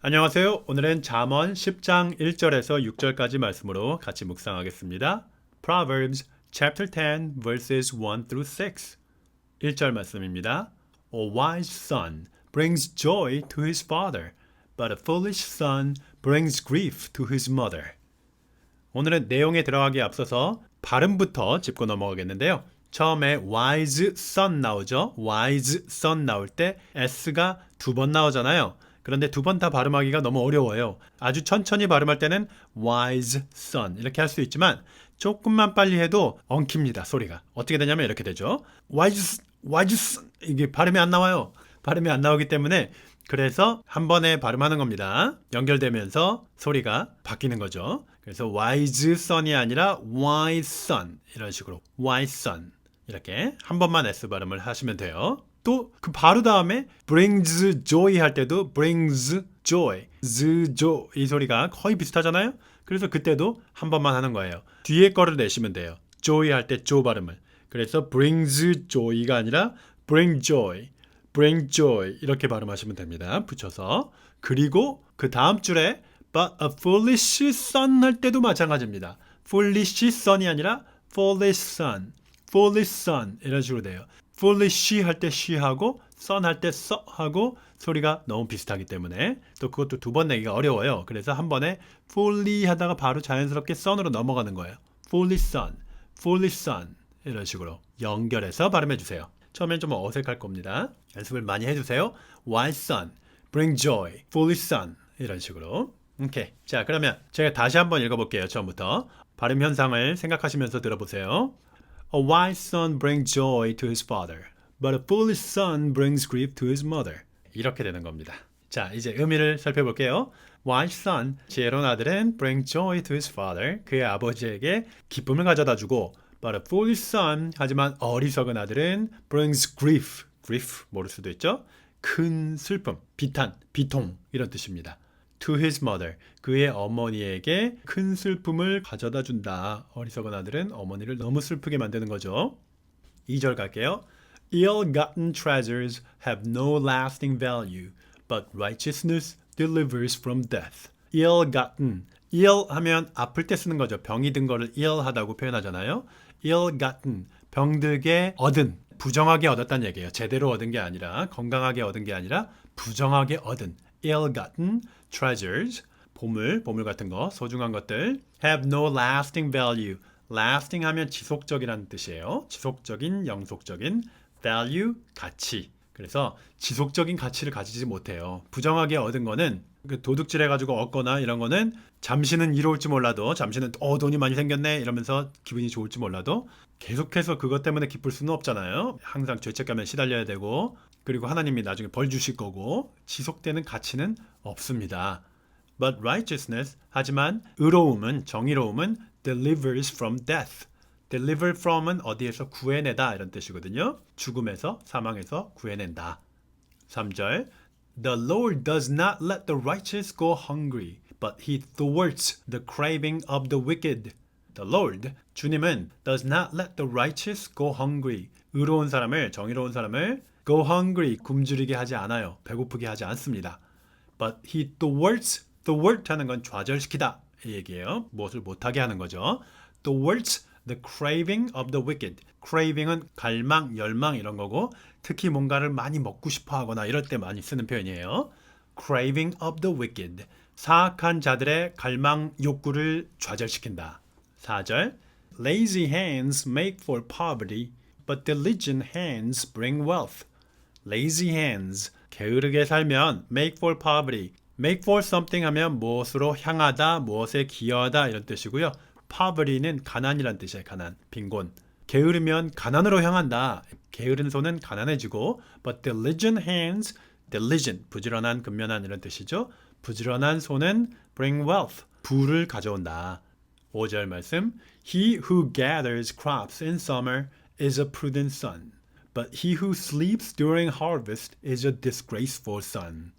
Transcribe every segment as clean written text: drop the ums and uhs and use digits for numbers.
안녕하세요. 오늘은 잠언 10장 1절에서 6절까지 말씀으로 같이 묵상하겠습니다. Proverbs chapter 10 verses 1 through 6. 1절 말씀입니다. A wise son brings joy to his father, but a foolish son brings grief to his mother. 오늘은 내용에 들어가기에 앞서서 발음부터 짚고 넘어가겠는데요. 처음에 wise son 나오죠. wise son 나올 때 s가 두 번 나오잖아요. 그런데 두 번 다 발음하기가 너무 어려워요. 아주 천천히 발음할 때는 wise son 이렇게 할 수 있지만 조금만 빨리 해도 엉킵니다. 소리가. 어떻게 되냐면 이렇게 되죠. wise son 이게 발음이 안 나와요. 발음이 안 나오기 때문에 그래서 한 번에 발음하는 겁니다. 연결되면서 소리가 바뀌는 거죠. 그래서 wise son이 아니라 wise son 이런 식으로 wise son 이렇게 한 번만 S 발음을 하시면 돼요. 또 그 바로 다음에 brings joy 할 때도 brings joy, joy 이 소리가 거의 비슷하잖아요. 그래서 그때도 한 번만 하는 거예요. 뒤에 거를 내시면 돼요. joy 할 때 jo 발음을. 그래서 brings joy가 아니라 bring joy, bring joy 이렇게 발음하시면 됩니다. 붙여서. 그리고 그 다음 줄에 but a foolish son 할 때도 마찬가지입니다. foolish son이 아니라 foolish son, foolish son 이런 식으로 돼요. foolish 할 때 she하고 son 할 때 so 하고 소리가 너무 비슷하기 때문에 또 그것도 두 번 내기가 어려워요. 그래서 한 번에 fully 하다가 바로 자연스럽게 son으로 넘어가는 거예요. foolish son, foolish son 이런 식으로 연결해서 발음해 주세요. 처음엔 좀 어색할 겁니다. 연습을 많이 해주세요. wise son, bring joy, foolish son 이런 식으로. 오케이. 자, 그러면 제가 다시 한번 읽어볼게요. 처음부터. 발음 현상을 생각하시면서 들어보세요. A wise son brings joy to his father, but a foolish son brings grief to his mother. 이렇게 되는 겁니다. 자, 이제 의미를 살펴볼게요. Wise son, 지혜로운 아들은 bring joy to his father, 그의 아버지에게 기쁨을 가져다 주고, but a foolish son, 하지만 어리석은 아들은 brings grief, grief 모를 수도 있죠. 큰 슬픔, 비탄, 비통 이런 뜻입니다. To his mother, 그의 어머니에게 큰 슬픔을 가져다 준다. 어리석은 아들은 어머니를 너무 슬프게 만드는 거죠. 2절 갈게요. Ill-gotten treasures have no lasting value, but righteousness delivers from death. Ill-gotten, ill 하면 아플 때 쓰는 거죠. 병이 든 거를 ill하다고 표현하잖아요. Ill-gotten, 병들게 얻은, 부정하게 얻었다는 얘기예요. 제대로 얻은 게 아니라, 건강하게 얻은 게 아니라 부정하게 얻은 ill-gotten treasures, 보물 같은 거, 소중한 것들 have no lasting value. lasting 하면 지속적이라는 뜻이에요. 지속적인, 영속적인 value, 가치. 그래서 지속적인 가치를 가지지 못해요. 부정하게 얻은 거는 도둑질 해가지고 얻거나 이런 거는 잠시는 이로울지 몰라도 잠시는 돈이 많이 생겼네 이러면서 기분이 좋을지 몰라도 계속해서 그것 때문에 기쁠 수는 없잖아요. 항상 죄책감에 시달려야 되고 그리고 하나님이 나중에 벌 주실 거고 지속되는 가치는 없습니다. But righteousness, 하지만 의로움은, 정의로움은 delivers from death. deliver from은 어디에서 구해내다 이런 뜻이거든요. 죽음에서, 사망에서 구해낸다. 3절 The Lord does not let the righteous go hungry, but he thwarts the craving of the wicked. The Lord, 주님은 does not let the righteous go hungry. 의로운 사람을, 정의로운 사람을 go hungry, 굶주리게 하지 않아요. 배고프게 하지 않습니다. But he thwarts, thwart 하는 건 좌절시키다 이 얘기예요. 무엇을 못하게 하는 거죠. thwarts the craving of the wicked. craving은 갈망, 열망 이런 거고 특히 뭔가를 많이 먹고 싶어 하거나 이럴 때 많이 쓰는 표현이에요. craving of the wicked. 사악한 자들의 갈망, 욕구를 좌절시킨다. 4절 Lazy hands make for poverty, but diligent hands bring wealth. Lazy hands, 게으르게 살면 make for poverty. make for something 하면 무엇으로 향하다, 무엇에 기여하다 이런 뜻이고요. poverty는 가난이란 뜻이에요. 가난, 빈곤. 게으르면 가난으로 향한다. 게으른 손은 가난해지고 but diligent hands, diligent, 부지런한, 근면한 이런 뜻이죠. 부지런한 손은 bring wealth, 부를 가져온다. 5절 말씀 He who gathers crops in summer is a prudent son, but he who sleeps during harvest is a disgraceful son.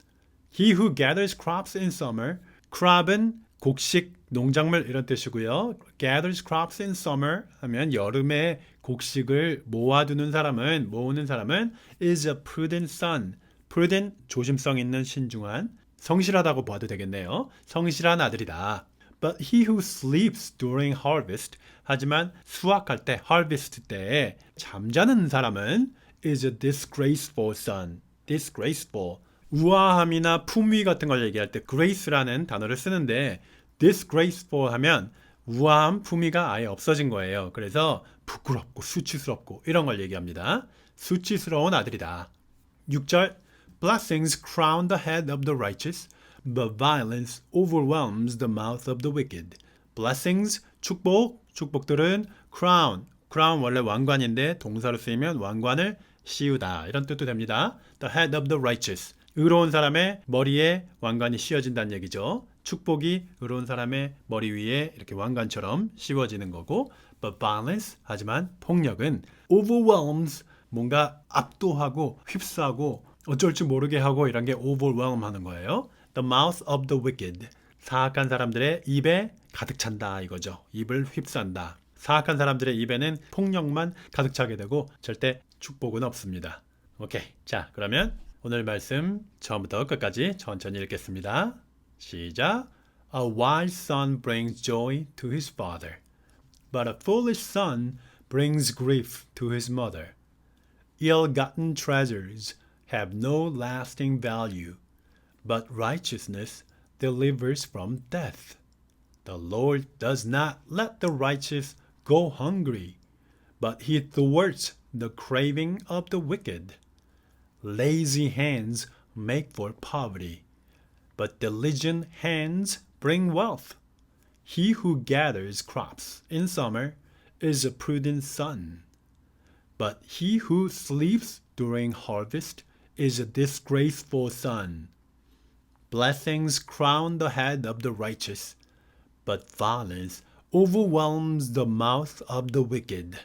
He who gathers crops in summer, crop은 곡식, 농작물 이런 뜻이고요. gathers crops in summer 하면 여름에 곡식을 모아두는 사람은, 모으는 사람은 is a prudent son. prudent, 조심성 있는 신중한, 성실하다고 봐도 되겠네요. 성실한 아들이다. But he who sleeps during harvest. 하지만 수확할 때, harvest 때 잠자는 사람은 is a disgraceful son. disgraceful. 우아함이나 품위 같은 걸 얘기할 때 grace라는 단어를 쓰는데 disgraceful 하면 우아함, 품위가 아예 없어진 거예요. 그래서 부끄럽고 수치스럽고 이런 걸 얘기합니다. 수치스러운 아들이다. 6절 Blessings crown the head of the righteous, but violence overwhelms the mouth of the wicked. Blessings, 축복, 축복들은 crown, crown 원래 왕관인데 동사로 쓰이면 왕관을 씌우다 이런 뜻도 됩니다. The head of the righteous, 의로운 사람의 머리에 왕관이 씌워진다는 얘기죠. 축복이 의로운 사람의 머리 위에 이렇게 왕관처럼 씌워지는 거고 but violence, 하지만 폭력은 overwhelms, 뭔가 압도하고 휩싸고 어쩔 줄 모르게 하고 이런 게 overwhelm 하는 거예요. The mouth of the wicked, 사악한 사람들의 입에 가득 찬다 이거죠. 입을 휩싼다. 사악한 사람들의 입에는 폭력만 가득 차게 되고 절대 축복은 없습니다. 오케이. 자, 그러면 오늘 말씀 처음부터 끝까지 천천히 읽겠습니다. 시작. A wise son brings joy to his father, but a foolish son brings grief to his mother. Ill-gotten treasures have no lasting value, but righteousness delivers from death. The Lord does not let the righteous go hungry, but he thwarts the craving of the wicked. Lazy hands make for poverty, but diligent hands bring wealth. He who gathers crops in summer is a prudent son, but he who sleeps during harvest is a disgraceful son. Blessings crown the head of the righteous, but violence overwhelms the mouth of the wicked.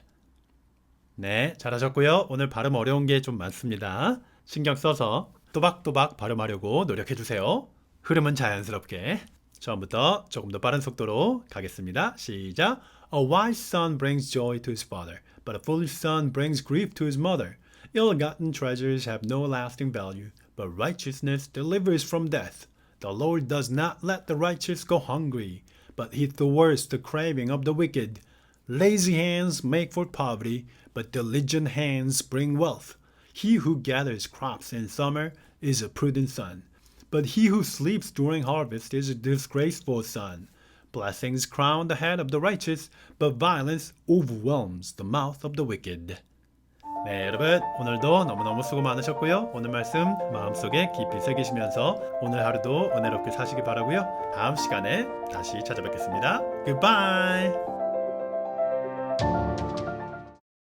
네, 잘하셨고요. 오늘 발음 어려운 게 좀 많습니다. 신경 써서 또박또박 발음하려고 노력해 주세요. 흐름은 자연스럽게. 처음부터 조금 더 빠른 속도로 가겠습니다. 시작. A wise son brings joy to his father, but a foolish son brings grief to his mother. Ill-gotten treasures have no lasting value, but righteousness delivers from death. The Lord does not let the righteous go hungry, but he thwarts the craving of the wicked. Lazy hands make for poverty, but diligent hands bring wealth. He who gathers crops in summer is a prudent son, but he who sleeps during harvest is a disgraceful son. Blessings crown the head of the righteous, but violence overwhelms the mouth of the wicked. 네, 여러분 오늘도 너무너무 수고 많으셨고요. 오늘 말씀 마음속에 깊이 새기시면서 오늘 하루도 은혜롭게 사시기 바라고요. 다음 시간에 다시 찾아뵙겠습니다. Goodbye!